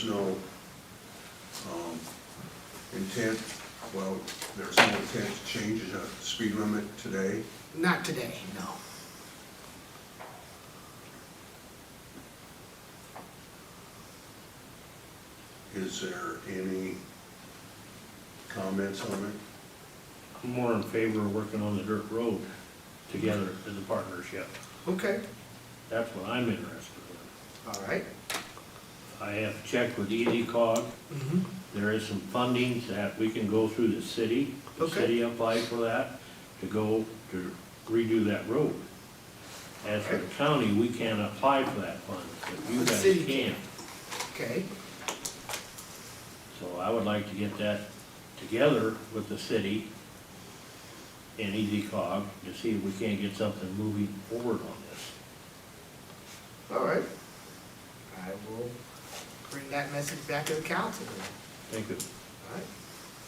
no intent, well, there's no intent to change the speed limit today? Not today, no. Is there any comments on it? I'm more in favor of working on the dirt road together as a partnership. Okay, That's what I'm interested in. all right. I have checked with EasyCog. Mm-hmm. There is some funding that we can go through the city. The Okay. city applied for that to go to redo that road. As for the county, we can't apply for that fund, but you The guys city can. Okay, So I would like to get that together with the city and EasyCog to see if we can't get something moving forward on this. all right. I will bring that message back to the council. Thank you. All right.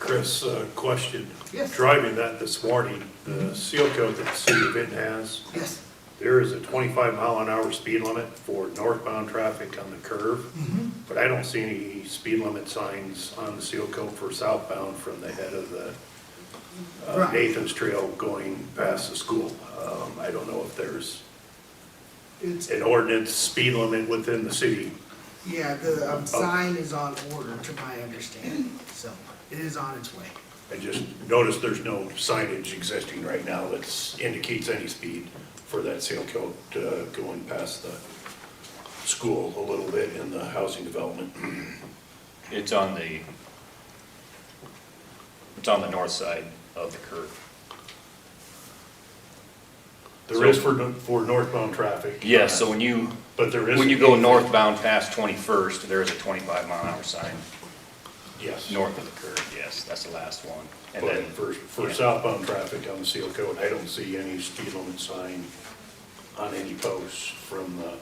Chris, question. Yes. Driving that this morning, the seal coat that the city of Vinton has, Yes. there is a 25-mile-an-hour speed limit for northbound traffic on the curve, Mm-hmm. but I don't see any speed limit signs on the seal coat for southbound from the head of the Right. Nathan's Trail going past the school. I don't know if there's It's, an ordinance speed limit within the city. yeah, the sign is on order, to my understanding, so it is on its way. I just noticed there's no signage existing right now that indicates any speed for that seal coat going past the school a little bit in the housing development. It's on the north side of the curve. There is for northbound traffic. Yes, so when you But there is. go northbound past 21st, there is a 25-mile-an-hour sign Yes. north of the curve, yes, that's the last one. And But then, for yeah. southbound traffic on the seal coat, I don't see any speed limit sign on any posts from the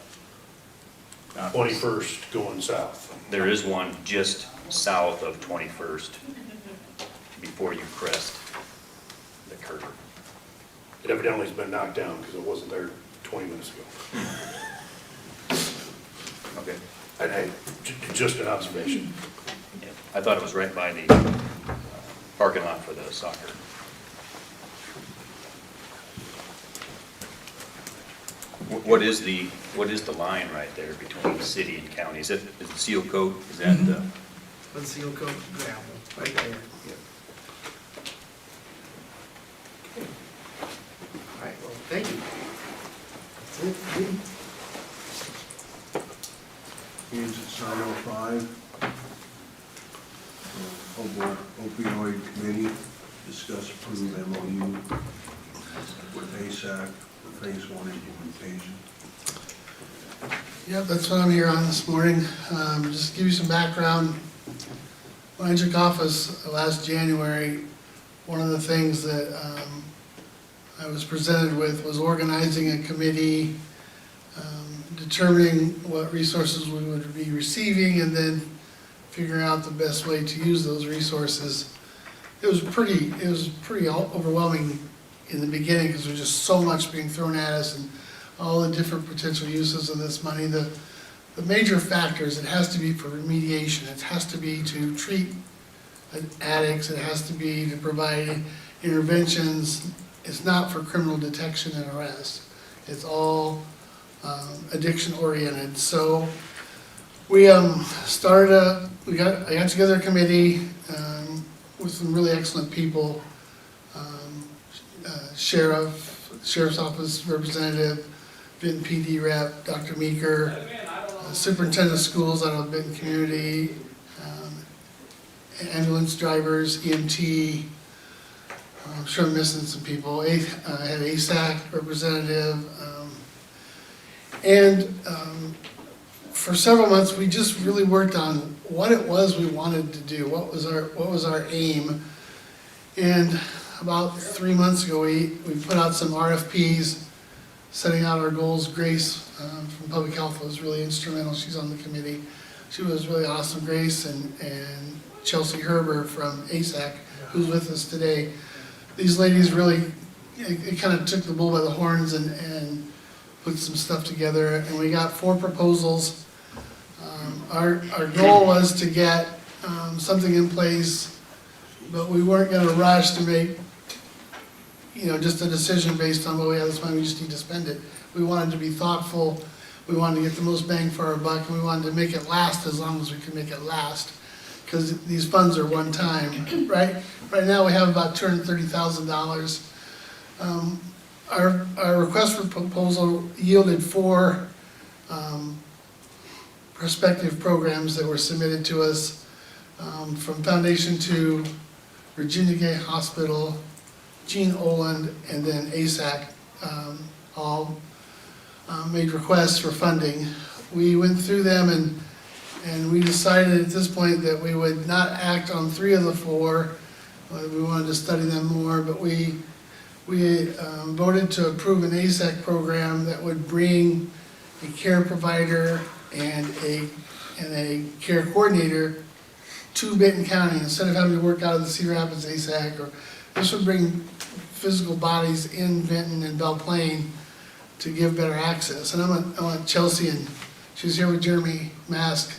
21st going south. There is one just south of 21st before you crest the curve. It evidently has been knocked down because it wasn't there 20 minutes ago. Okay. And just an observation. Yeah, I thought it was right by the parking lot for the soccer. What is the line right there between city and county? Is it the seal coat? Is that the? Let's see, you'll go gravel, right there. Yep. Okay. All right, well, thank you. That's it for me. Means it's 9:05. Opioid Committee discuss approve MOU with ASAC for phase 1 implementation. Yep, that's what I'm here on this morning. Just to give you some background. When I took office last January, one of the things that I was presented with was organizing a committee, determining what resources we would be receiving, and then figuring out the best way to use those resources. It was pretty overwhelming in the beginning because there's just so much being thrown at us and all the different potential uses of this money. The major factors, it has to be for remediation, it has to be to treat addicts, it has to be to provide interventions. It's not for criminal detection and arrest. It's all addiction oriented. So we I got together a committee with some really excellent people, Sheriff's Office representative, Benton PD rep, Dr. Meeker, superintendent of schools out of Benton Community, ambulance drivers, EMT. I'm sure I'm missing some people. I had ASAC representative, and for several months we just really worked on what it was we wanted to do. What was our aim? And about 3 months ago, we put out some RFPs, setting out our goals. Grace from Public Health was really instrumental. She's on the committee. She was really awesome. Grace and Chelsea Herber from ASAC, who's with us today. These ladies really, it kind of took the bull by the horns and put some stuff together. And we got 4 proposals. Our goal was to get something in place, but we weren't gonna rush to make, just a decision based on, well, we have this money, we just need to spend it. We wanted to be thoughtful, we wanted to get the most bang for our buck, and we wanted to make it last as long as we could make it last. Because these funds are one time, right? Right now, we have about $230,000. Our request for proposal yielded 4 prospective programs that were submitted to us, from Foundation to Virginia Gay Hospital, Gene Oland, and then ASAC, all made requests for funding. We went through them and we decided at this point that we would not act on 3 of the 4. We wanted to study them more, but we voted to approve an ASAC program that would bring a care provider and a care coordinator to Benton County, instead of having to work out of the Cedar Rapids ASAC, or this would bring physical bodies in Benton and Belle Plaine to give better access. And I want Chelsea, and she's here with Jeremy Mask,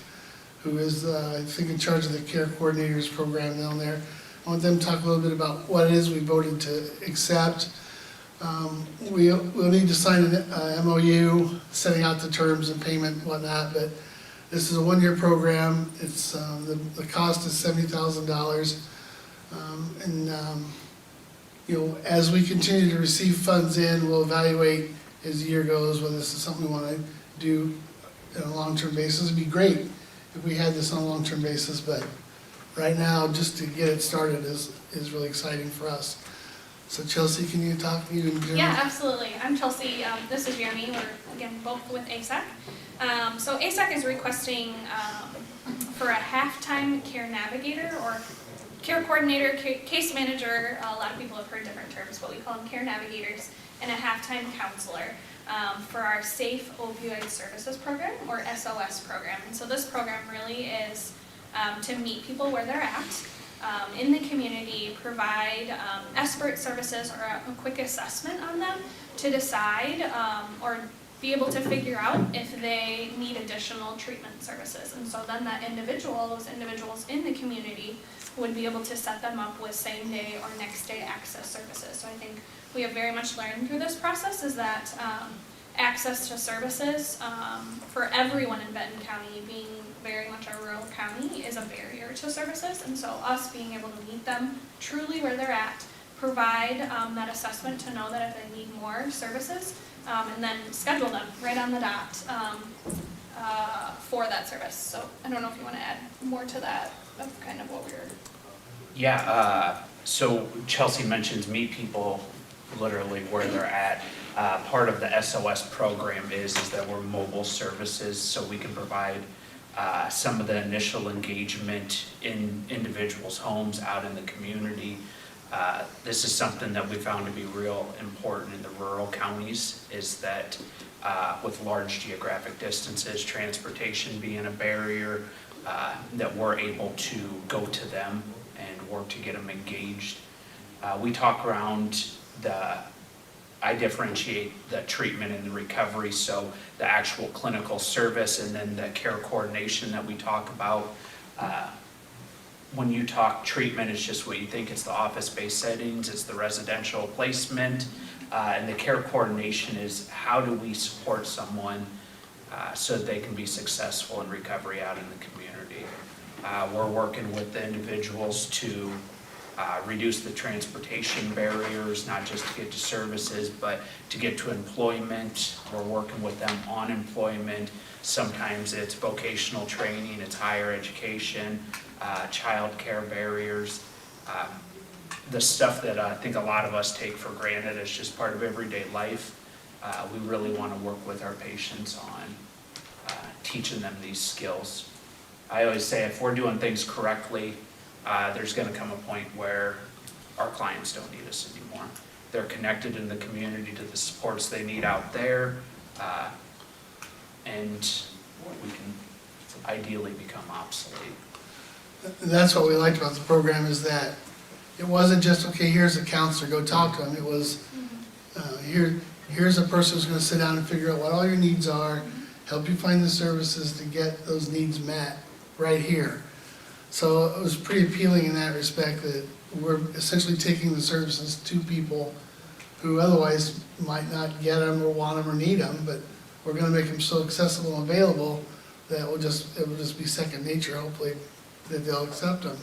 who is, I think, in charge of the care coordinators program down there. I want them to talk a little bit about what it is we voted to accept. We'll need to sign an MOU, setting out the terms and payment and whatnot, but this is a 1-year program. It's, the cost is $70,000. As we continue to receive funds in, we'll evaluate as the year goes whether this is something we want to do on a long-term basis. It'd be great if we had this on a long-term basis, but right now, just to get it started is really exciting for us. So Chelsea, can you talk, you and Jeremy? Yeah, absolutely. I'm Chelsea. This is Jeremy. We're, again, both with ASAC. So ASAC is requesting for a half-time care navigator or care coordinator, case manager. A lot of people have heard different terms, but we call them care navigators, and a half-time counselor for our Safe Opioid Services Program, or SOS program. And so this program really is to meet people where they're at in the community, provide expert services or a quick assessment on them to decide or be able to figure out if they need additional treatment services. And so then those individuals in the community would be able to set them up with same day or next day access services. So I think we have very much learned through this process is that access to services for everyone in Benton County, being very much a rural county, is a barrier to services. And so us being able to meet them truly where they're at, provide that assessment to know that if they need more services, and then schedule them right on the dot for that service. So I don't know if you want to add more to that, of kind of what we were. Yeah, so Chelsea mentions meet people literally where they're at. Part of the SOS program is that we're mobile services, so we can provide some of the initial engagement in individuals' homes out in the community. This is something that we found to be real important in the rural counties, is that with large geographic distances, transportation being a barrier, that we're able to go to them and work to get them engaged. We talk around I differentiate the treatment and the recovery, so the actual clinical service and then the care coordination that we talk about. When you talk treatment, it's just what you think. It's the office-based settings, it's the residential placement, and the care coordination is how do we support someone so that they can be successful in recovery out in the community. We're working with the individuals to reduce the transportation barriers, not just to get to services, but to get to employment. We're working with them on employment. Sometimes it's vocational training, it's higher education, child care barriers. The stuff that I think a lot of us take for granted as just part of everyday life. We really want to work with our patients on teaching them these skills. I always say if we're doing things correctly, there's going to come a point where our clients don't need us anymore. They're connected in the community to the supports they need out there, and we can ideally become obsolete. That's what we liked about the program, is that it wasn't just, okay, here's a counselor, go talk to them. It was, here's a person who's going to sit down and figure out what all your needs are, help you find the services to get those needs met right here. So it was pretty appealing in that respect, that we're essentially taking the services to people who otherwise might not get them or want them or need them, but we're gonna make them so accessible and available that it will just be second nature, hopefully, that they'll accept them.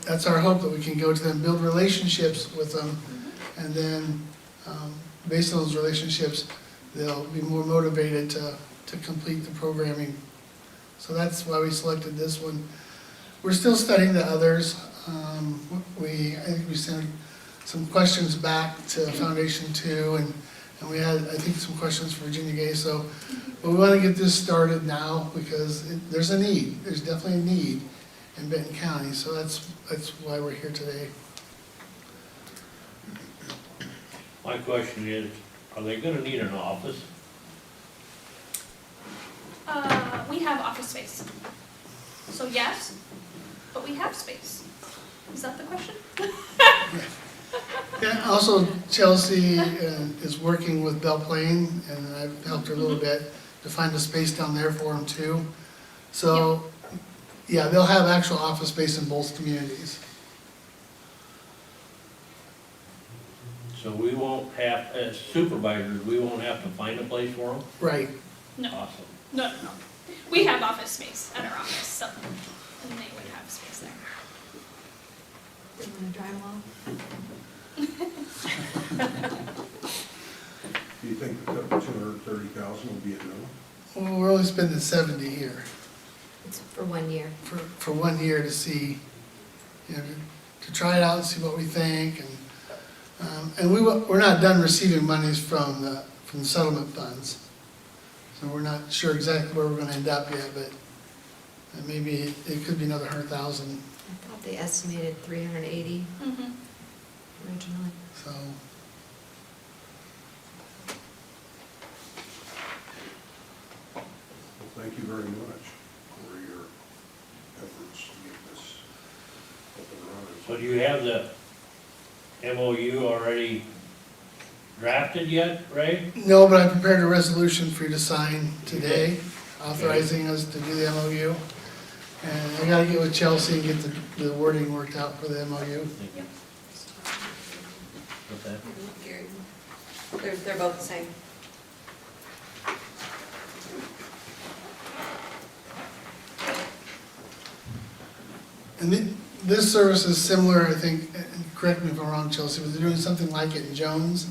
That's our hope, that we can go to them, build relationships with them, and then, based on those relationships, they'll be more motivated to complete the programming. So that's why we selected this one. We're still studying the others. I think we sent some questions back to Foundation 2, and we had, I think, some questions for Virginia Gay, so, but we want to get this started now, because there's a need, there's definitely a need in Benton County, so that's why we're here today. My question is, are they gonna need an office? We have office space. So yes, but we have space. Is that the question? Yeah, also Chelsea is working with Belle Plaine, and I've helped her a little bit to find a space down there for them too. So, yeah, they'll have actual office space in both communities. So we won't have, as supervisors, we won't have to find a place for them? Right. No, Awesome. no. We have office space at our office, so, and they would have space there. You wanna drive along? Do you think the 230,000 will be enough? Well, we're only spending 70 here It's for 1 year. for 1 year to see, you know, to try it out and see what we think, and we're not done receiving monies from the settlement funds. So we're not sure exactly where we're gonna end up yet, but maybe it could be another 100,000, I thought they estimated 380 Mm-hmm. originally. so. Well, thank you very much for your efforts to get this up and running. So do you have the MOU already drafted yet, Ray? No, but I prepared a resolution for you to sign today, authorizing us to do the MOU. And I gotta get with Chelsea and get the wording worked out for the MOU. What's that? They're both the same. And this service is similar, I think, and correct me if I'm wrong, Chelsea, but they're doing something like it in Jones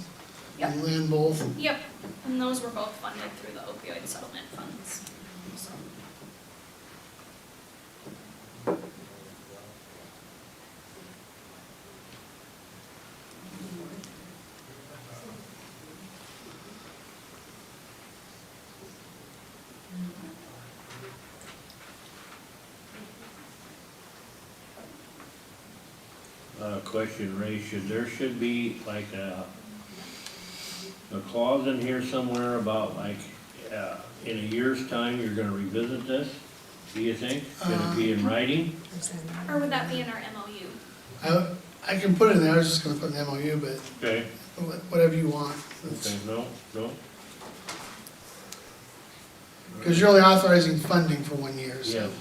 Yep. and Lynn both. Yep, and those were both funded through the opioid settlement funds, so. Question, Ray, there should be like a clause in here somewhere about like, in a year's time, you're gonna revisit this, do you think? Should it be in writing? Or would that be in our MOU? I can put it in there, I was just gonna put an MOU, but Okay, whatever you want. okay, no, Because you're only authorizing funding for 1 year, yeah. so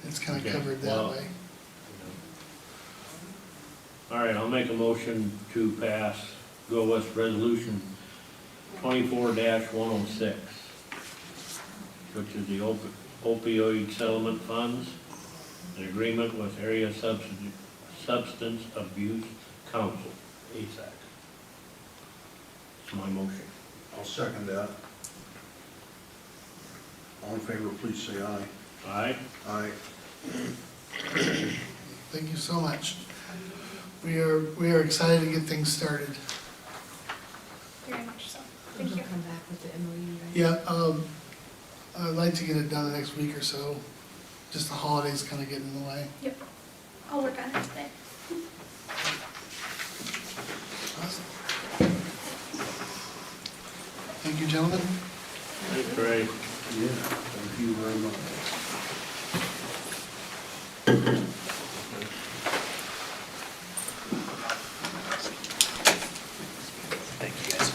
it's kind of Okay, covered that well- way. All right, I'll make a motion to pass, go with resolution 24-106, which is the opioid settlement funds, an agreement with Area Substance Abuse Council, ASAC. It's my motion. I'll second that. All in favor, please say aye. Aye? Aye. Thank you so much. We are excited to get things started. Very much so. They'll Thank you. come back with the MOU, right? Yeah, I'd like to get it done the next week or so. Just the holidays kind of get in the way. Yep, I'll work on it today. Awesome. Thank you, gentlemen. Thanks, Ray. Yeah, thank you very much. Thank you, guys.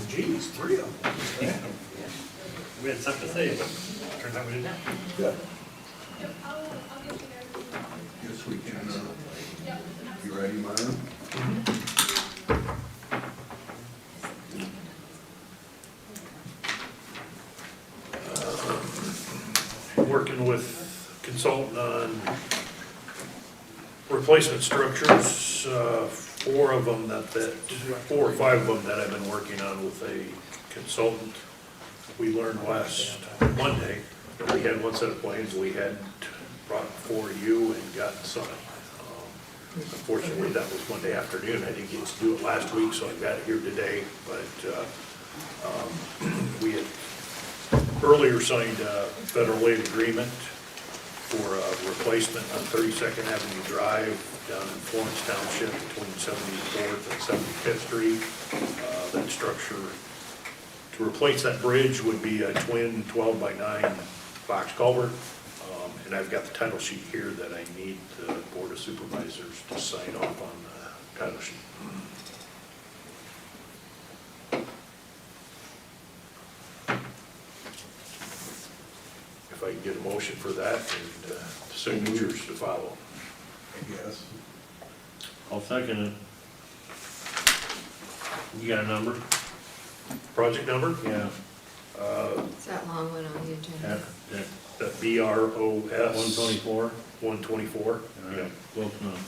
Geez, three of them. We had something to say, but turns out we didn't. Yeah. Yep, I'll get you there. Guess we can, you ready, Myron? Working with consultant on replacement structures, four or five of them that I've been working on with a consultant. We learned last Monday that we had one set of plans we had brought before you and gotten signed. Unfortunately, that was Monday afternoon. I didn't get to do it last week, so I got it here today. But we had earlier signed a federal aid agreement for a replacement on 32nd Avenue Drive down in Florence Township between 74th and 75th Street. That structure, to replace that bridge, would be a twin 12x9 box culvert. And I've got the title sheet here that I need the Board of Supervisors to sign off on the title sheet. If I can get a motion for that and signatures to follow. I guess. I'll second it. You got a number? Project number? Yeah. It's that long one on the agenda. That The BROS. 124? 124. All right, close enough.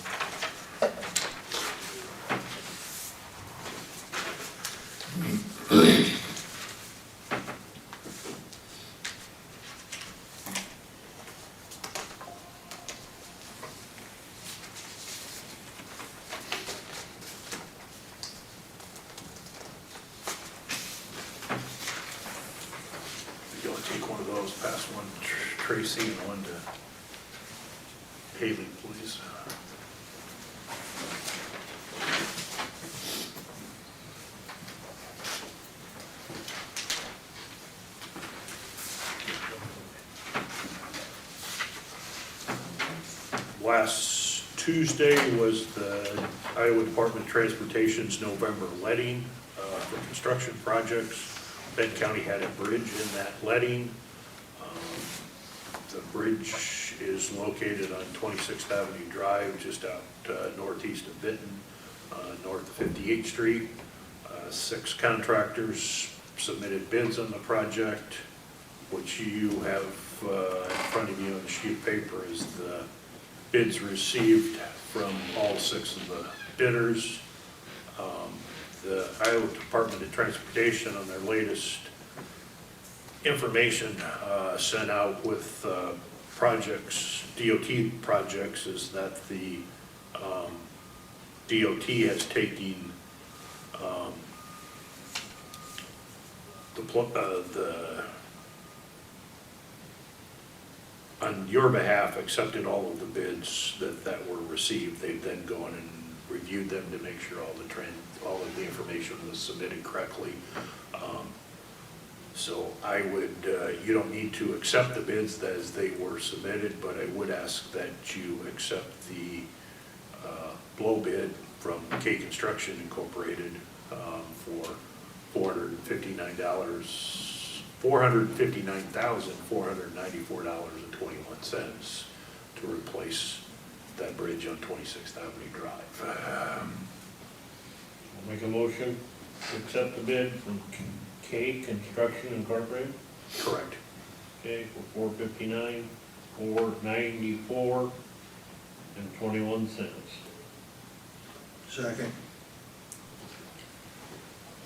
You want to take one of those, pass one to Tracy and one to Haley, please. Last Tuesday was the Iowa Department of Transportation's November letting for construction projects. Benton County had a bridge in that letting. The bridge is located on 26th Avenue Drive, just out northeast of Benton, north of 58th Street. 6 contractors submitted bids on the project, which you have in front of you on the sheet of paper is the bids received from all 6 of the bidders. The Iowa Department of Transportation on their latest information sent out with projects, DOT projects, is that the DOT has taken on your behalf, accepted all of the bids that were received. They've then gone and reviewed them to make sure all of the information was submitted correctly. So I would, you don't need to accept the bids as they were submitted, but I would ask that you accept the blow bid from K Construction Incorporated for $459,494.21 to replace that bridge on 26th Avenue Drive. I'll make a motion to accept the bid from K Construction Incorporated. Correct. Okay, for $459,494.21. Second.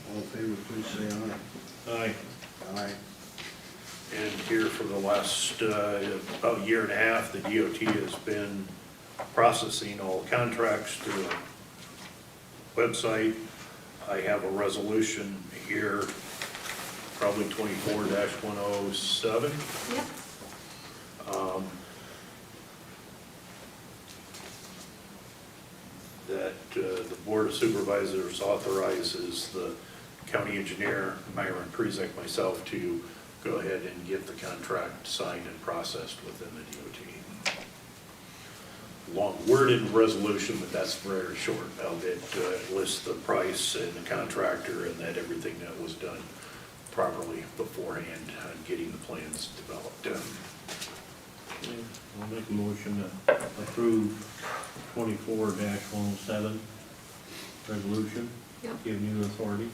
All in favor, please say aye. Aye. Aye. And here for the last about a year and a half, the DOT has been processing all contracts through a website. I have a resolution here, probably 24-107. Yep. That the Board of Supervisors authorizes the county engineer, Myron Prezek, myself, to go ahead and get the contract signed and processed within the DOT. long worded resolution, but that's very short. It lists the price and the contractor and that everything that was done properly beforehand on getting the plans developed. I'll make a motion to approve 24-107 resolution, Yep. giving you authority.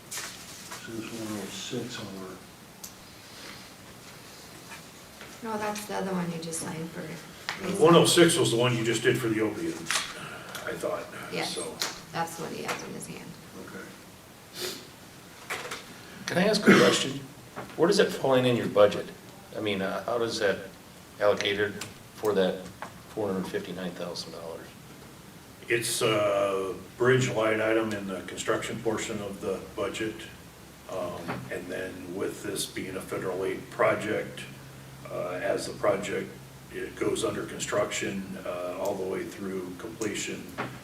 This is 106 on our, No, that's the other one you just signed for. 106 was the one you just did for the opiates, I thought. Yes. So, That's what he has in his hand. okay. Can I ask a question? Where does that fall in your budget? I mean, how does that allocated for that $459,000? it's a bridge line item in the construction portion of the budget. And then with this being a federal aid project, as the project it goes under construction all the way through completion,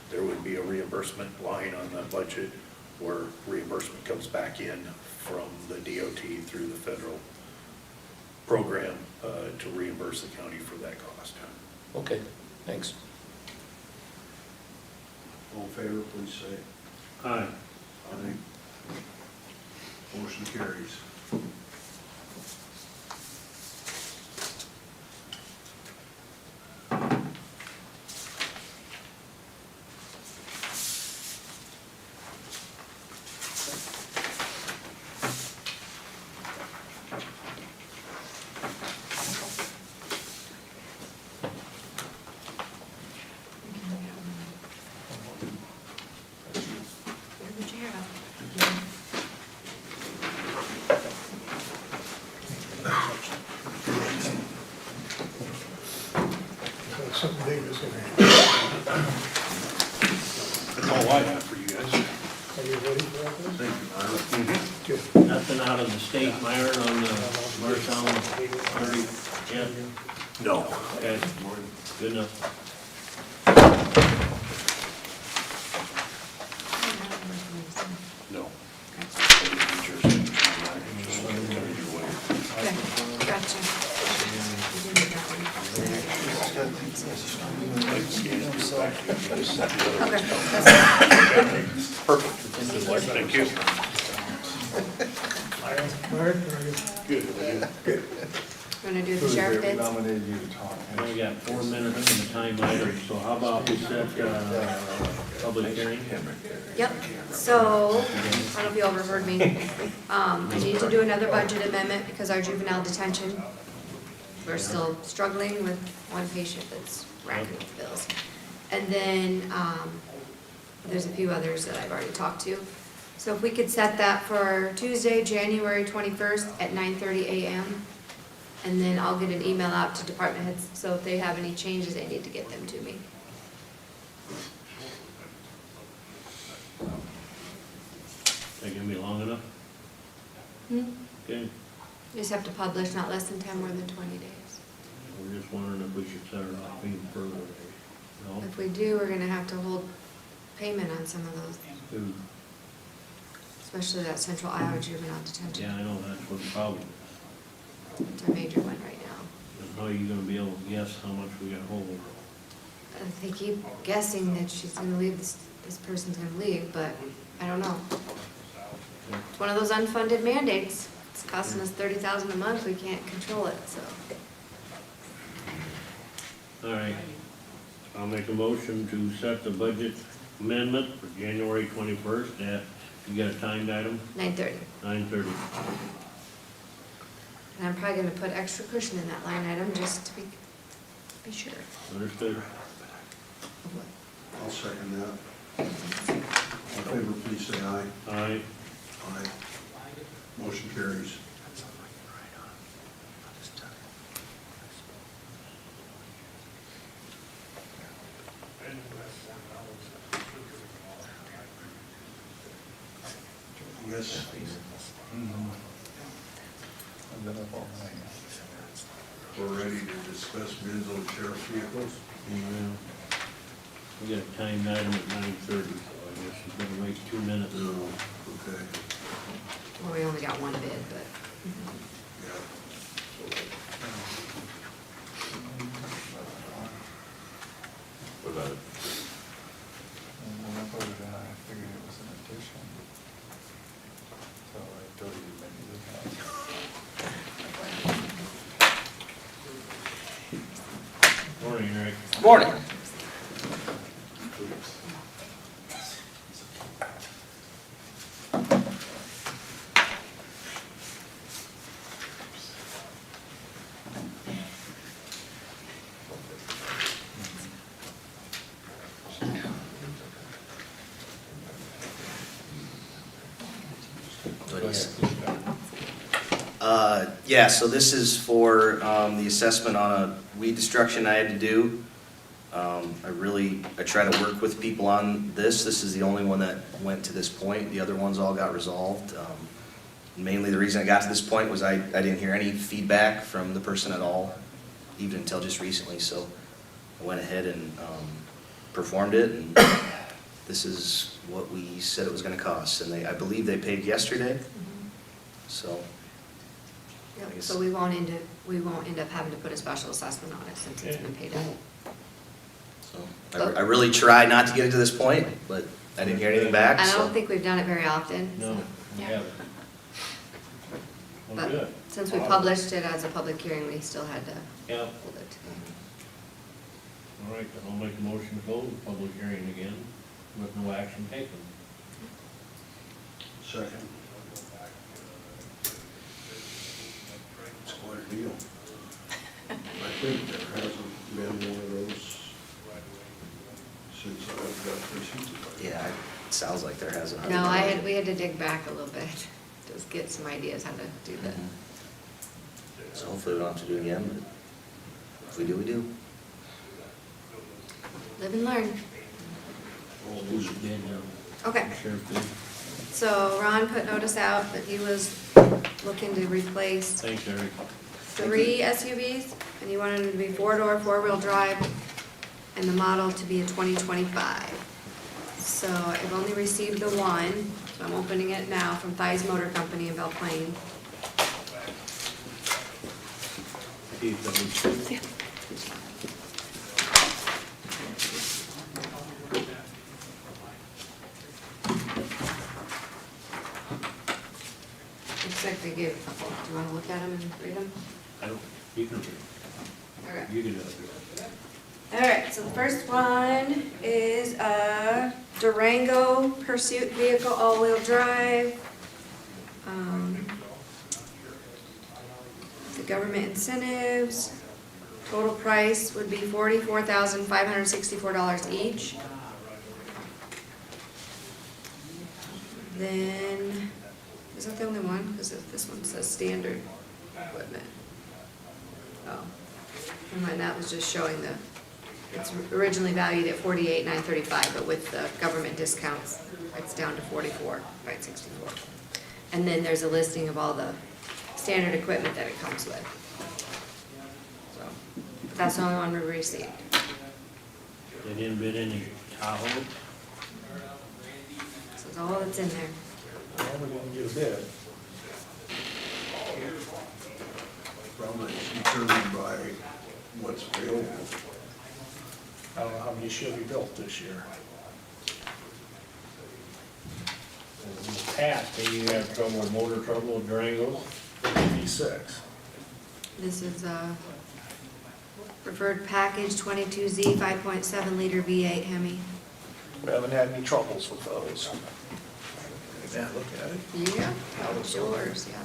there would be a reimbursement line on the budget where reimbursement comes back in from the DOT through the federal program to reimburse the county for that cost. Okay, thanks. All in favor, please say Aye. aye. Motion carries. Where's the chair at? Something big is going to happen. That's all I have for you guys. Are you ready for that? Thank you, Myra. Good. Nothing out of the state, Myron, on the Marshall 30, yeah? No. Okay, good enough. No. Okay, gotcha. You didn't need that one. Okay, that's Thank you. Good. Gonna do the sheriff bids? Nominated you to talk. We got 4 minutes in the time item, so how about we set, public hearing? Yep, so, I don't know if you overheard me. I need to do another budget amendment because our juvenile detention, we're still struggling with one patient that's racking up the bills. And then, there's a few others that I've already talked to. So if we could set that for Tuesday, January 21st at 9:30 a.m. And then I'll get an email out to department heads, so if they have any changes, they need to get them to me. That gonna be long enough? Okay, Just have to publish not less than 10, more than 20 days. we're just wondering if we should set it off even further. No? If we do, we're gonna have to hold payment on some of those, Ooh, especially that Central Iowa juvenile detention. yeah, I know, that's what the problem is. It's a major one right now. And how are you gonna be able to guess how much we got hold of? They keep guessing that she's gonna leave, this person's gonna leave, but I don't know. It's one of those unfunded mandates. It's costing us $30,000 a month, we can't control it, so. All right, I'll make a motion to set the budget amendment for January 21st at, you got a timed item, 9:30. 9:30. And I'm probably gonna put extra cushion in that line item, just to be sure. Understood? I'll second that. All in favor, please say aye. Aye. Aye. Motion carries. Yes. We're ready to discuss bids on sheriff's vehicles. Yeah. We got a timed item at 9:30, so I guess you're gonna wait 2 minutes. No, okay, Well, we only got one bid, but yeah. What about it? And when I voted on it, I figured it was an addition. So I told you maybe look at it. Morning, Rick. Morning. Yeah, so this is for the assessment on a weed destruction I had to do. I try to work with people on this. This is the only one that went to this point. The other ones all got resolved. Mainly the reason I got to this point was I didn't hear any feedback from the person at all, even until just recently. So I went ahead and performed it, and this is what we said it was gonna cost. And I believe they paid yesterday, so. Yep, I guess- so we won't end up having to put a special assessment on it since it's been paid out. So I really tried not to get it to this point, but I didn't hear anything back, And I so. don't think we've done it very often. No, we haven't. Well, But good. since we published it as a public hearing, we still had to Yeah, hold it. all right, then I'll make a motion to close the public hearing again with no action taken. Second. It's quite a deal. I think there hasn't been one of those since I've got this supervisor. Yeah, it sounds like there hasn't. No, we had to dig back a little bit, just get some ideas how to do that. So hopefully we don't have to do it again, but if we do, we do. Live and learn. All those Okay, Sheriff did. so Ron put notice out that he was looking to replace Thanks, Eric. 3 SUVs, and he wanted them to be 4-door, 4-wheel drive, and the model to be a 2025. So I've only received the one, so I'm opening it now from Thies Motor Company in Belle Plaine. Looks like they gave a couple. Do you want to look at them and read them? I don't, you can, Okay. you can do it. All right, so the first one is a Durango Pursuit vehicle, all-wheel drive. The government incentives, total price would be $44,564 each. Then, is that the only one? Because this one says standard equipment. Oh, never mind, that was just showing it's originally valued at $48,935, but with the government discounts, it's down to $44,564. And then there's a listing of all the standard equipment that it comes with. So, that's the only one we received. They didn't bid any Tahoe. So that's all that's in there. Well, we didn't get a bid. Probably determined by what's available. I don't know how many Chevy built this year. In the past, did you have trouble, motor trouble with Durangos? 56. This is preferred package 22Z 5.7 liter V8 Hemi. We haven't had any troubles with those. Yeah, look at it. Yeah, that was yours, yeah.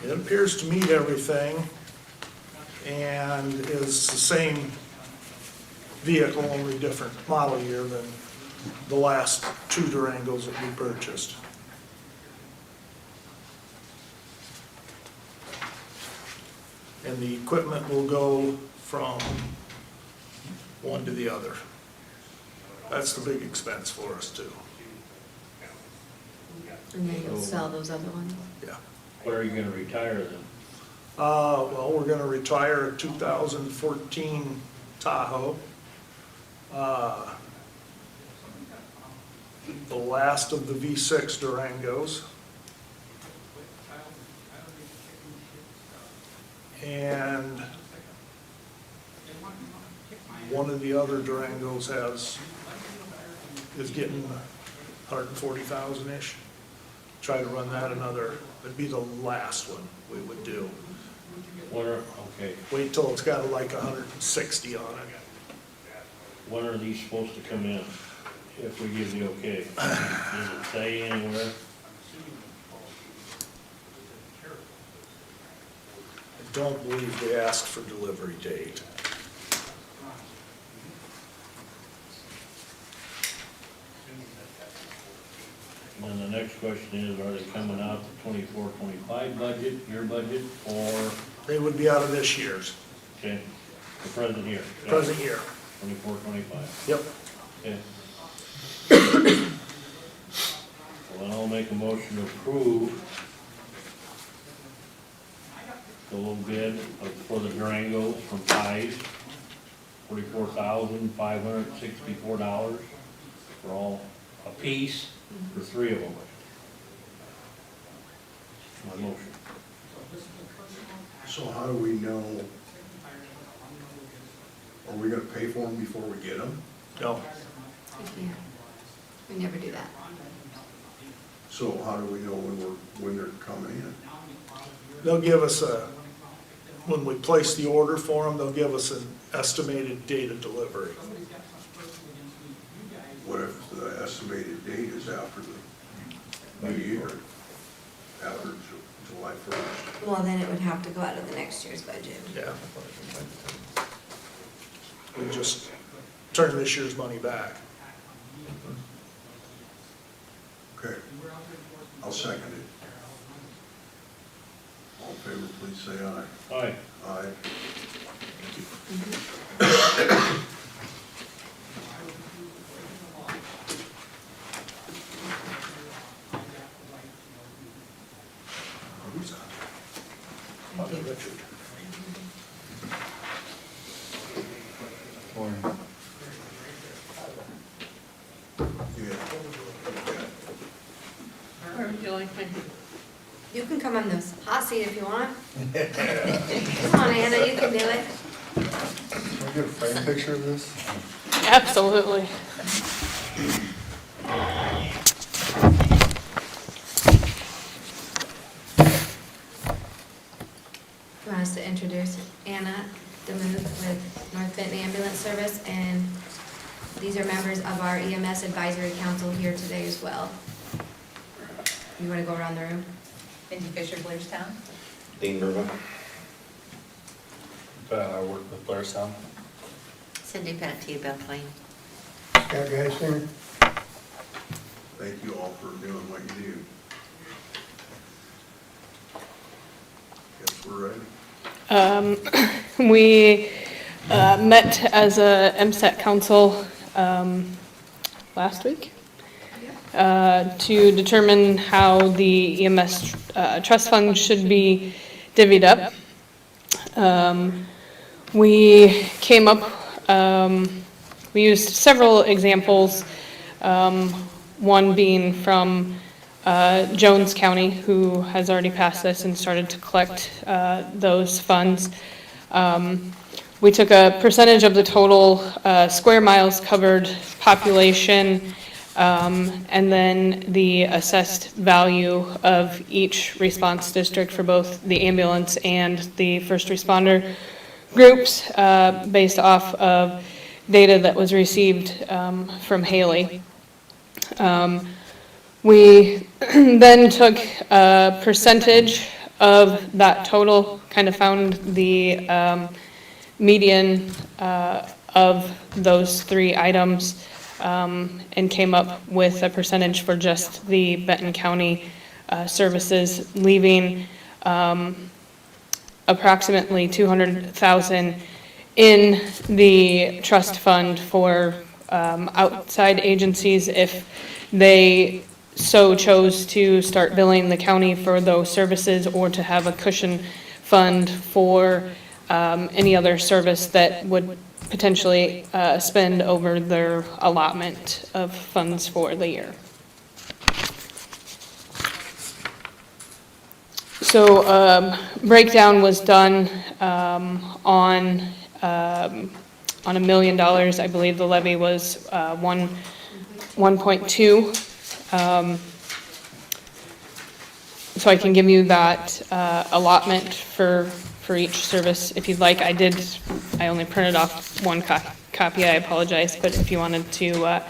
It appears to meet everything and is the same vehicle, only different model year than the last two Durangos that we purchased. And the equipment will go from one to the other. That's the big expense for us too. And then you'll sell those other ones? Yeah. What are you gonna retire then? Well, we're gonna retire a 2014 Tahoe. The last of the V6 Durangos. And one of the other Durangos is getting 140,000-ish. Try to run that another, it'd be the last one we would do. Okay, Wait till it's got like 160 on it. when are these supposed to come in, if we give the okay? Does it say anywhere? I don't believe they asked for delivery date. And then the next question is, are they coming out the 24-25 budget, your budget, or, They would be out of this year's, okay, the present year? present year. 24-25, Yep. okay. Well, then I'll make a motion to approve the low bid for the Durango from Pies, $44,564 for all, a piece, for 3 of them. My motion. So how do we know, are we gonna pay for them before we get them? No. Yeah. We never do that. So how do we know when they're coming in? They'll give us when we place the order for them, they'll give us an estimated date of delivery. What if the estimated date is after the new year, after July 1st? Well, then it would have to go out of the next year's budget. Yeah. We just turn this year's money back. Okay, I'll second it. All in favor, please say aye. Aye. Aye. Who's that? Richard. Morning. Yeah. Where would you like me? You can come on this hot seat if you want. Come on, Anna, you can do it. Can we get a frame picture of this? Absolutely. You want us to introduce Anna DeMuth with North Benton Ambulance Service, and these are members of our EMS Advisory Council here today as well. You want to go around the room? Cindy Fisher, Blairstown. Dean Burma. I work with Blairstown. Cindy Penney, Beth Lane. Thank you all for doing what you do. Guess we're ready. We met as a MSET council last week to determine how the EMS trust fund should be divvied up. We came up, we used several examples, one being from Jones County, who has already passed this and started to collect those funds. We took a percentage of the total square miles covered population, and then the assessed value of each response district for both the ambulance and the first responder groups, based off of data that was received from Haley. We then took a percentage of that total, kind of found the median of those 3 items, and came up with a percentage for just the Benton County services, leaving approximately 200,000 in the trust fund for outside agencies if they so chose to start billing the county for those services, or to have a cushion fund for any other service that would potentially spend over their allotment of funds for the year. So breakdown was done on $1 million. I believe the levy was 1.2. So I can give you that allotment for each service if you'd like. I only printed off one copy, I apologize, but if you wanted to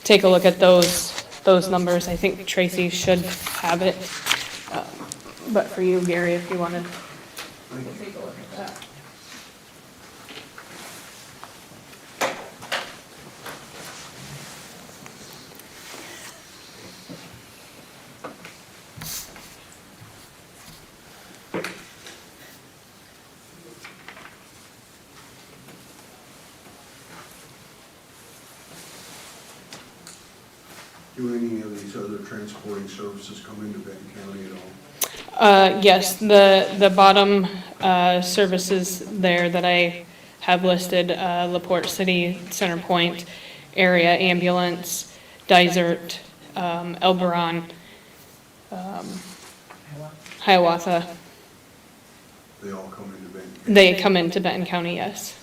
take a look at those numbers, I think Tracy should have it. But for you, Gary, if you wanted to take a look at that. Do any of these other transporting services come into Benton County at all? Yes, the bottom services there that I have listed, LaPorte City, Center Point area, ambulance, Dysart, Elberon, Hiawatha. They all come into Benton County? They come into Benton County, yes.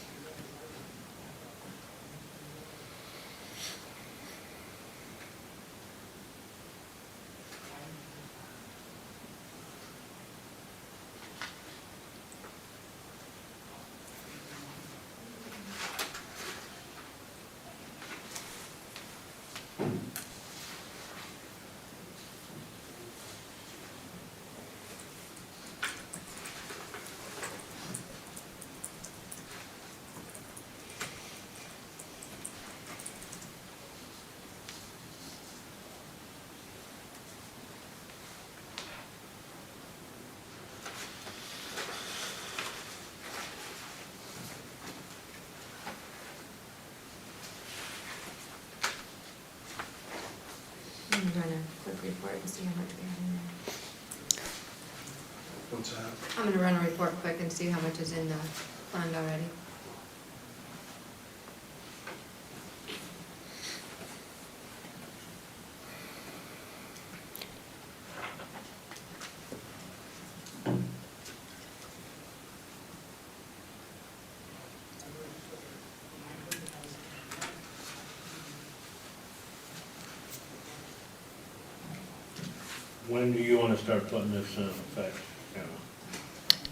I'm gonna run a quick report and see how much we have in there. What's that? I'm gonna run a report quick and see how much is in the fund already. When do you want to start putting this in effect?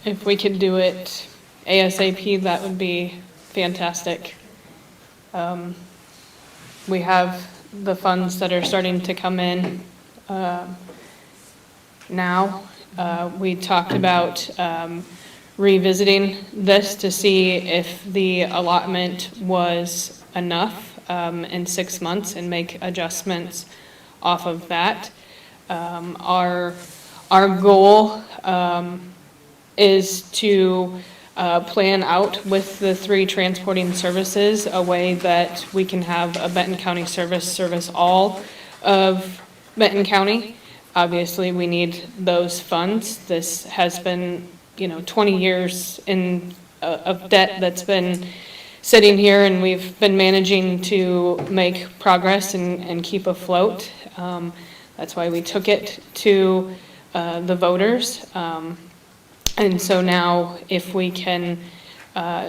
If we could do it ASAP, that would be fantastic. We have the funds that are starting to come in now. We talked about revisiting this to see if the allotment was enough in 6 months and make adjustments off of that. Our goal is to plan out with the 3 transporting services a way that we can have a Benton County service all of Benton County. Obviously, we need those funds. This has been, 20 years of debt that's been sitting here, and we've been managing to make progress and keep afloat. That's why we took it to the voters. And so now, if we can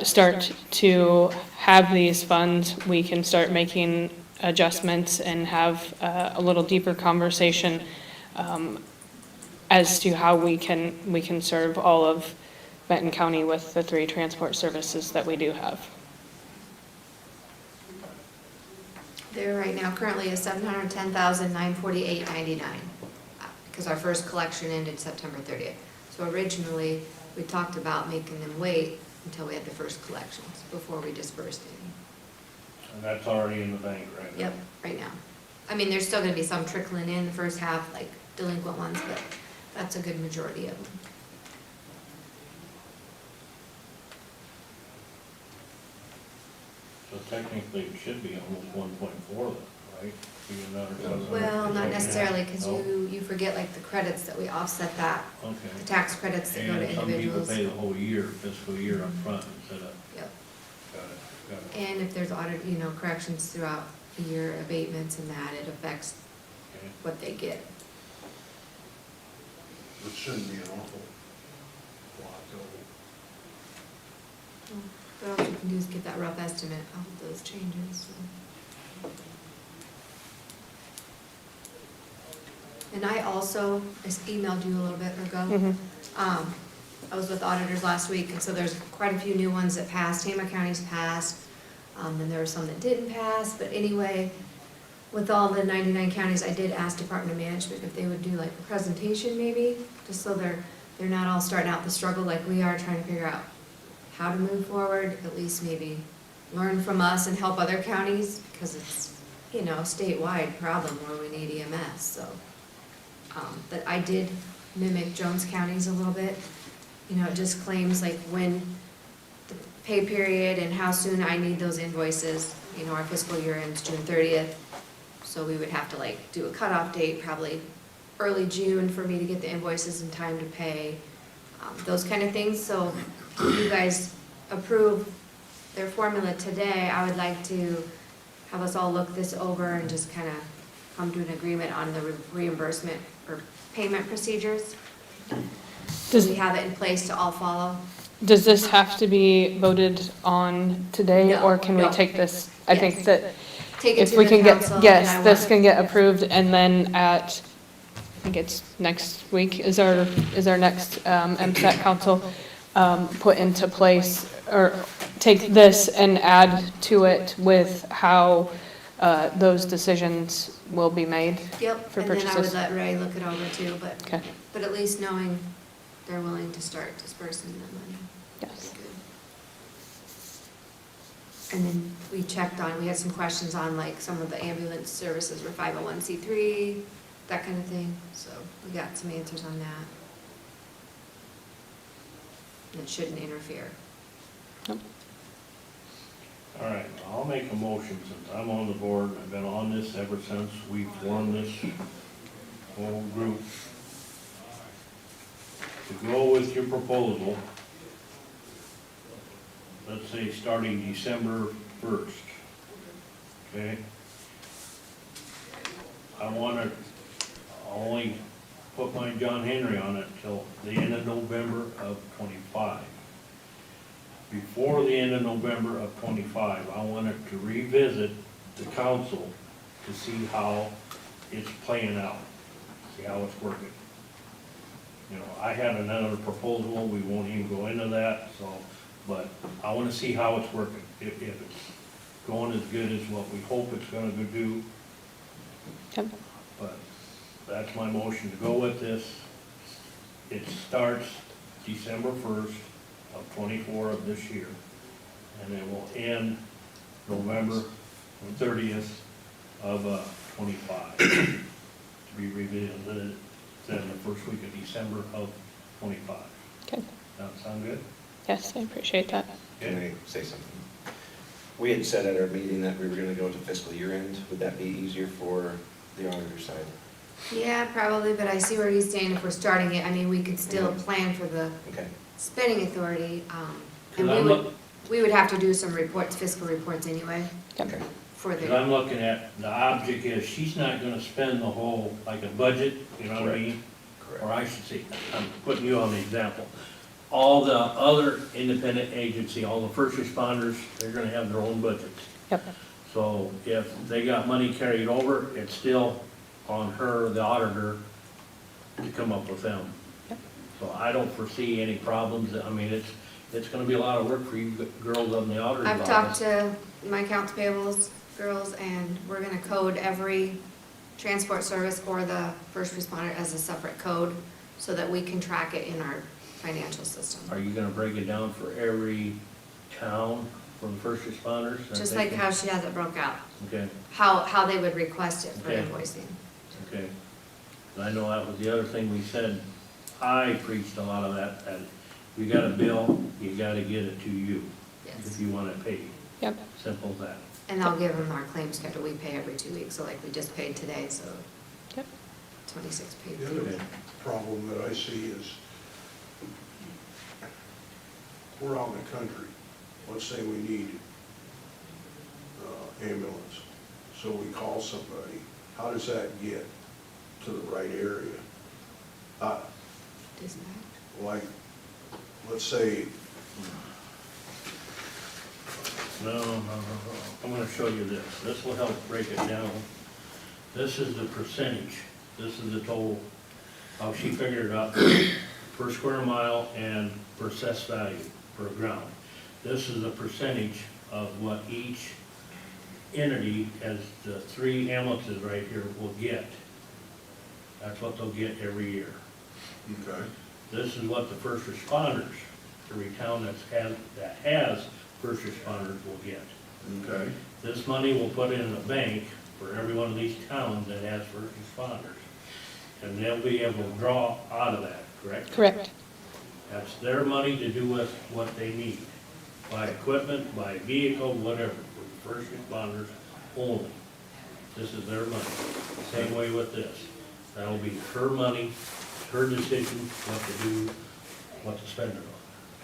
start to have these funds, we can start making adjustments and have a little deeper conversation as to how we can serve all of Benton County with the 3 transport services that we do have. There right now currently is $710,948.99, because our first collection ended September 30th. So originally, we talked about making them wait until we had the first collections before we dispersed any. And that's already in the bank right now. Yep, right now. I mean, there's still gonna be some trickling in the first half, like delinquent ones, but that's a good majority of them. So technically, it should be almost 1.4 then, right? Being another cousin. Well, not necessarily, because No? you forget like the credits that we offset that, the Okay. tax credits that go to And some people individuals. pay the whole year, fiscal year up front instead of, Yep. got it. And if there's audit, corrections throughout the year, abatements and that, it affects Okay. what they get. It shouldn't be an awful lot, though. But all you can do is get that rough estimate of those changes, so. And I also, emailed you a little bit ago. Mhm. I was with auditors last week, and so there's quite a few new ones that passed. Tama County's passed, and there were some that didn't pass, but anyway, with all the 99 counties, I did ask Department of Management if they would do like a presentation maybe, just so they're not all starting out the struggle like we are, trying to figure out how to move forward, at least maybe learn from us and help other counties, because it's, a statewide problem where we need EMS, so. But I did mimic Jones County's a little bit. It just claims like when the pay period and how soon I need those invoices. Our fiscal year ends June 30th, so we would have to like do a cutoff date, probably early June for me to get the invoices in time to pay, those kind of things. So if you guys approve their formula today, I would like to have us all look this over and just kind of come to an agreement on the reimbursement or payment procedures. So we have it in place to all follow. Does this have to be voted on today, No, or can we no. take this? I think Yes. that Take it if to we the can get, council, and yes, I this want- can get approved, and then I think it's next week, is our next MSAC council put into place, or take this and add to it with how those decisions will be made? Yep, for and then I would purchases. let Ray look it over too, Okay, but at least knowing they're willing to start dispersing the money. yes. And then we had some questions on like some of the ambulance services were 501c3, that kind of thing, so we got some answers on that. And it shouldn't interfere. All right, I'll make a motion since I'm on the board. I've been on this ever since we formed this whole group. To go with your proposal, let's say starting December 1st, okay? I'll only put my John Henry on it till the end of November of '25. Before the end of November of '25, I want it to revisit the council to see how it's playing out, see how it's working. I had another proposal, we won't even go into that, but I want to see how it's working. If it's going as good as what we hope it's going to do, Yep. but that's my motion to go with this. It starts December 1st of '24 of this year, and it will end November 30th of '25, to be revisited then the first week of December of '25. Okay, That sound good? yes, I appreciate that. Can I say something? We had said at our meeting that we were gonna go to fiscal year end. Would that be easier for the auditor side? Yeah, probably, but I see where he's saying if we're starting it, we could still plan for the Okay. spending authority, and Cause I'm we would have to do some reports, fiscal reports anyway, Okay. for Because the, I'm looking at, the object is, she's not gonna spend the whole, like a budget, you know what I mean? Or I should say, I'm putting you on the example. All the other independent agency, all the first responders, they're gonna have their own budgets. Yep. So if they got money carried over, it's still on her, the auditor, to come up with them. Yep. So I don't foresee any problems. It's gonna be a lot of work for you girls on the auditor's office. I've talked to my accounts payables girls, and we're gonna code every transport service or the first responder as a separate code so that we can track it in our financial system. Are you gonna break it down for every town for the first responders? that Just they like can- how she has it broke out, Okay, how they would request it for Okay. invoicing. okay. And I know that was the other thing we said, I preached a lot of that, that you got a bill, you gotta get it to you Yes. if you want it paid. Yep. Simple as that. And I'll give them our claim schedule, we pay every 2 weeks, so like we just paid today, so. Yep. 26 paid. The other problem that I see is, we're out in the country, let's say we need ambulance, so we call somebody, how does that get to the right area? Dispatch. Like, let's say, No, I'm gonna show you this. This will help break it down. This is the percentage. This is the total, how she figured it out per square mile and per assessed value per ground. This is the percentage of what each entity, as the 3 ambulances right here, will get. That's what they'll get every year. okay, This is what the first responders, every town that has first responders will get. okay, This money will put in a bank for every one of these towns that has first responders. And they'll be able to draw out of that, correct? Correct. That's their money to do with what they need. Buy equipment, buy vehicle, whatever, for the first responders only. This is their money. Same way with this. That'll be her money, her decision, what to do, what to spend it on.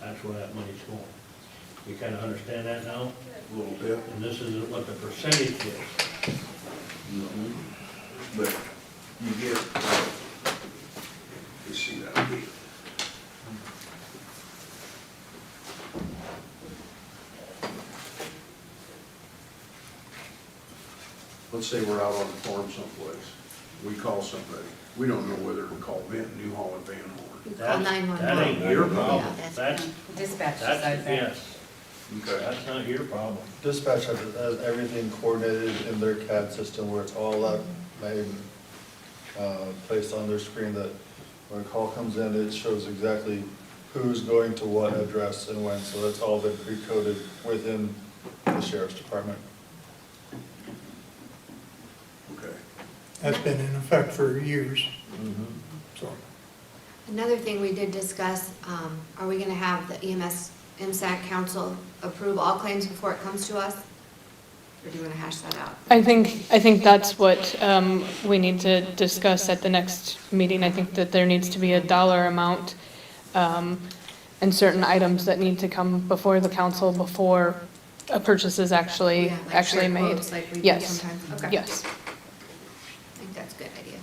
That's where that money's going. You kind of understand that now? a little bit. And this is what the percentage is. But you get, you see that deal. Let's say we're out on the farm someplace, we call somebody, we don't know whether to call New Holland, Van Horn. You call That 911. ain't your problem. Yeah, that's That's, Dispatch that's, decides that. yes, Okay. that's not your problem. Dispatch has everything coordinated in their CAD system where it's all up, made, placed on their screen that when a call comes in, it shows exactly who's going to what address and when. So that's all been pre-coded within the sheriff's department. Okay. That's been in effect for years, so. Another thing we did discuss, are we gonna have the EMS, MSAC council approve all claims before it comes to us? Or do you wanna hash that out? I think that's what we need to discuss at the next meeting. I think that there needs to be a dollar amount and certain items that need to come before the council before a purchase is actually Yeah, like share made. quotes like we do Yes, sometimes. Okay. yes. I think that's a good idea.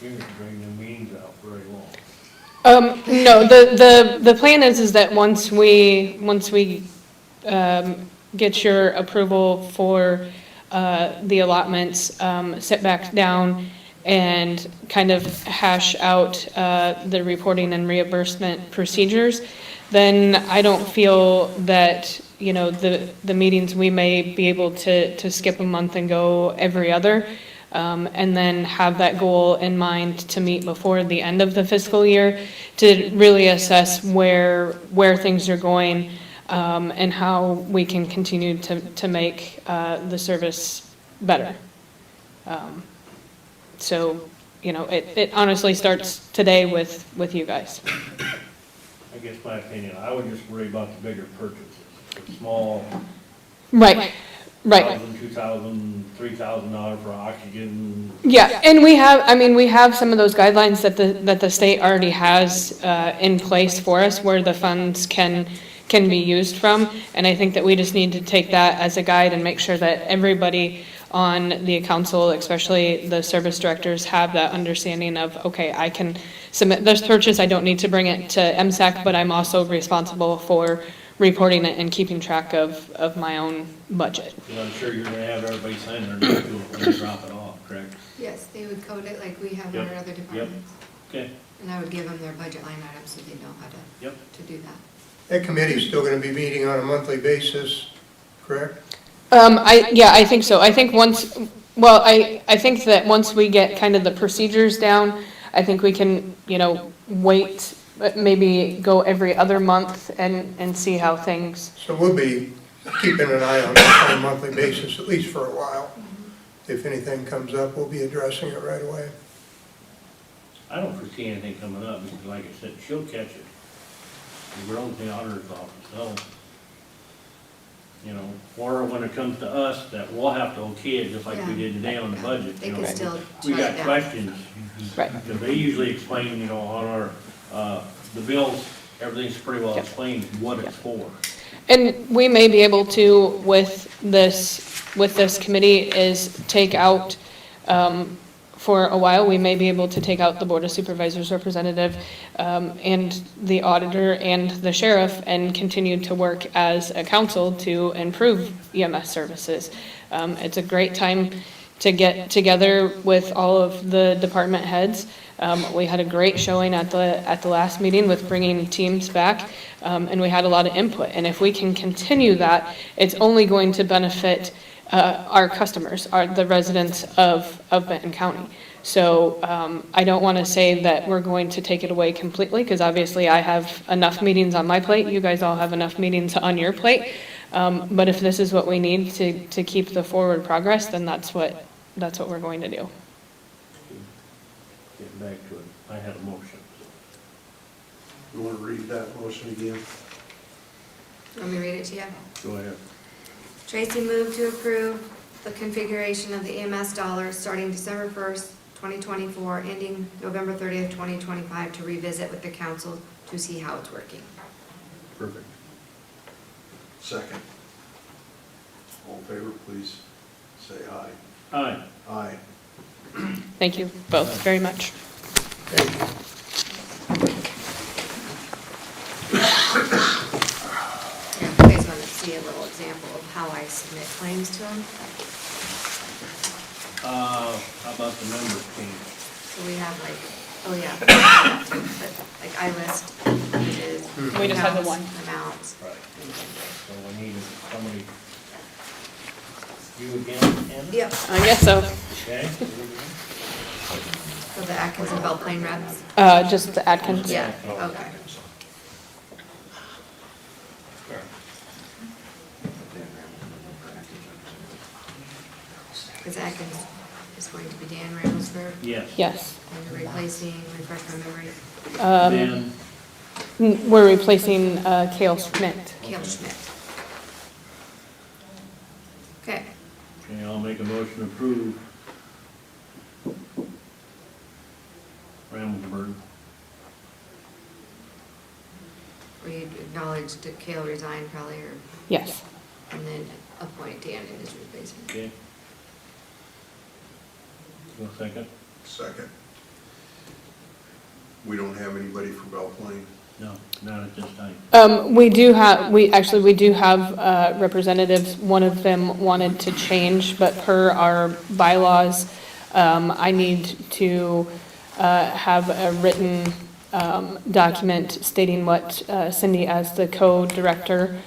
You're gonna bring the meetings out very long. No, the plan is that once we get your approval for the allotments, sit back down and kind of hash out the reporting and reimbursement procedures, then I don't feel that, you know, the meetings, we may be able to skip a month and go every other, and then have that goal in mind to meet before the end of the fiscal year to really assess where things are going, and how we can continue to make the service better. So, you know, it honestly starts today with you guys. I guess my opinion, I would just worry about the bigger purchases, the small. Right. $2,000, $3,000 for oxygen. Yeah, and we have some of those guidelines that the state already has in place for us where the funds can be used from. And I think that we just need to take that as a guide and make sure that everybody on the council, especially the service directors, have that understanding of, okay, I can submit this purchase, I don't need to bring it to MSAC, but I'm also responsible for reporting it and keeping track of my own budget. And I'm sure you're gonna have everybody sign their name to it when you drop it off, correct? Yes, they would code it like we have in Yep, our other yep. departments. Okay, And I would give them their budget line items so they know how Yep. to do that. That committee is still going to be meeting on a monthly basis, correct? I think so. I think once, well, I think that once we get kind of the procedures down, I think we can, wait, but maybe go every other month and see how things. So we'll be keeping an eye on this on a monthly basis, at least for a while. If anything comes up, we'll be addressing it right away. I don't foresee anything coming up, because like I said, she'll catch it. The girls in the auditor's office, they'll, or when it comes to us, that we'll have to okay it, just like we did today on the budget. They can still We shut got it down. questions, Right. because they usually explain, on our, the bills, everything's pretty well Yep. explained what it's for. And we may be able to, with this committee, is take out, for a while, we may be able to take out the Board of Supervisors representative, and the auditor and the sheriff, and continue to work as a council to improve EMS services. It's a great time to get together with all of the department heads. We had a great showing at the last meeting with bringing teams back, and we had a lot of input. And if we can continue that, it's only going to benefit our customers, the residents of Benton County. So I don't want to say that we're going to take it away completely, because obviously I have enough meetings on my plate. You guys all have enough meetings on your plate. But if this is what we need to keep the forward progress, then that's what we're going to do. Getting back to it, I had a motion. You want to read that motion again? Want me to read it to you? Go ahead. Tracy moved to approve the configuration of the EMS dollars starting December 1st, 2024, ending November 30th, 2025, to revisit with the council to see how it's working. Perfect. Second. All in favor, please say aye. Aye. Aye. Thank you both very much. Thank you. If you guys want to see a little example of how I submit claims to them. How about the members team? So we have but like I list pages. We just have the one. Amounts. Right. So we need somebody, you again, Anna? Yep, I guess so. Okay. for the Atkins and Belle Plaine reps. Just the Atkins. Yeah, okay. Because Atkins is going to be Dan Ramsberg, Yes. Yes. and you're replacing, refresh my memory, Then, We're replacing Kale Schmidt. Kale Schmidt. Okay, okay, I'll make a motion to approve Ramsburg. we acknowledge that Kale resigned probably, or, Yes. and then appoint Dan in his replacement. Okay. Go second? Second. We don't have anybody for Belle Plaine. No, not at this time. We do have representatives. One of them wanted to change, but per our bylaws, I need to have a written document stating what Cindy, as the co-director,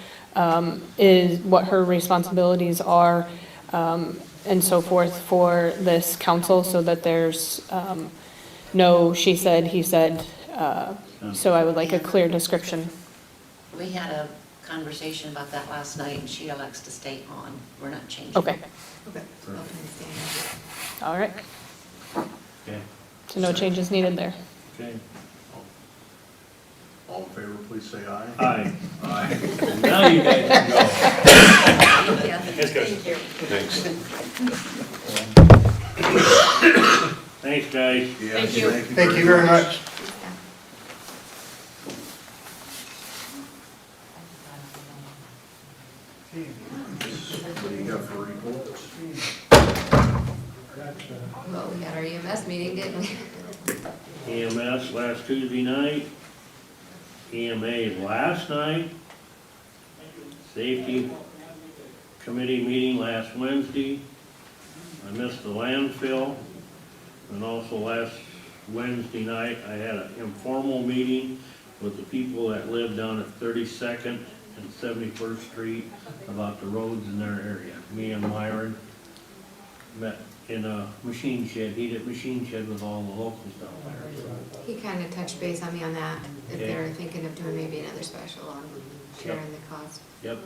is, what her responsibilities are, and so forth for this council, so that there's no she said, he said. So I would like a clear description. We had a conversation about that last night, and she elects to stay on. We're not changing. Okay, Okay. all right. Okay, So no changes needed there. okay. All in favor, please say aye. Aye. Aye. Now you guys can go. Yes, thank you. Thanks. Thanks, guys. Yes, Thank you. Thank you very much. What do you got for reports? Well, we had our EMS meeting, didn't we? EMS last Tuesday night, EMA last night, safety committee meeting last Wednesday. I missed the landfill, and also last Wednesday night, I had an informal meeting with the people that live down at 32nd and 71st Street about the roads in their area. Me and Myron met in a machine shed, heated machine shed with all the locals down there. He kind of touched base on me on that, if Okay. they're thinking of doing maybe another special on sharing the cost. Yep.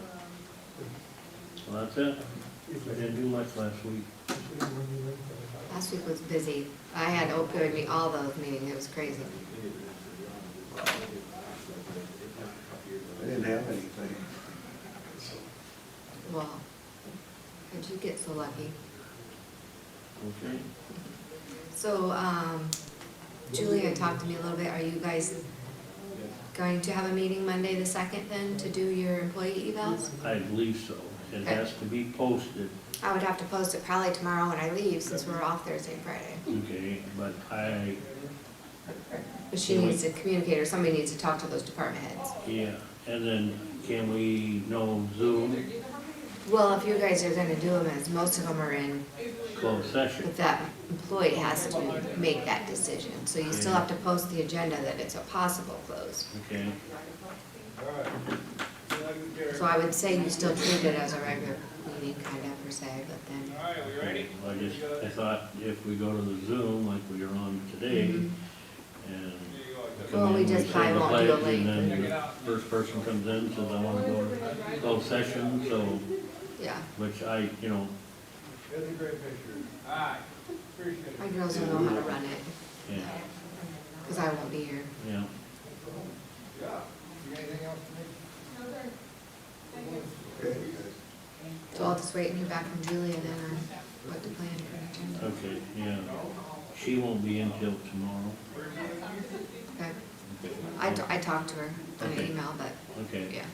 Well, that's it. I didn't do much last week. Last week was busy. I had opioid meet, all those meetings, it was crazy. I didn't have anything. Well, how'd you get so lucky? Okay. So, Julia talked to me a little bit, are you guys going to have a meeting Monday the 2nd then to do your employee evals? I believe so. It Okay. has to be posted, I would have to post it probably tomorrow when I leave, since we're off Thursday and Friday. okay, but But she needs to communicate, or somebody needs to talk to those department heads. yeah, and then can we know Zoom Well, if you guys are gonna do them, as most of them are in, closed session? but that employee has to make that decision. So you still have to post the agenda that it's a possible close. Okay, So I would say you still treat it as a regular meeting, kind of, per se, but then, I thought if we go to the Zoom like we are on today, Mhm. and Well, come we in, just say probably the won't do a pledge, and link. then the first person comes in, says, I wanna go to closed session, so, yeah. which I, you know, My girls will know how to run it, yeah, because I won't be here. yeah. Okay. So I'll just wait and hear back from Julia then on what to plan for an agenda. Okay, yeah. She won't be in till tomorrow. Okay. Okay. I talked to her on an Okay. email, but, Okay, yeah.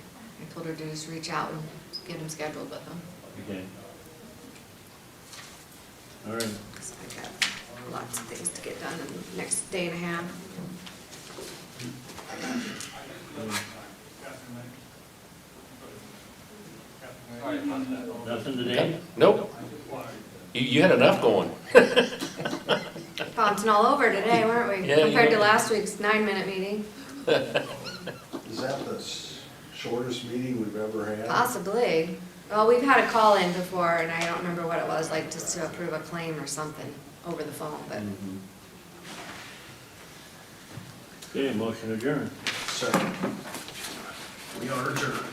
I told her to just reach out and get them scheduled with them. okay. All right, 'Cause I got lots of things to get done in the next day and a half. nothing today? Nope. You had enough going. Bouncing all over today, weren't we? Yeah, you Compared to were. last week's 9-minute meeting. Is that the shortest meeting we've ever had? Possibly. Well, we've had a call in before, and I don't remember what it was, like just to approve a claim or something over the phone, but. Mhm. Okay, motion adjourned. Second. We are adjourned.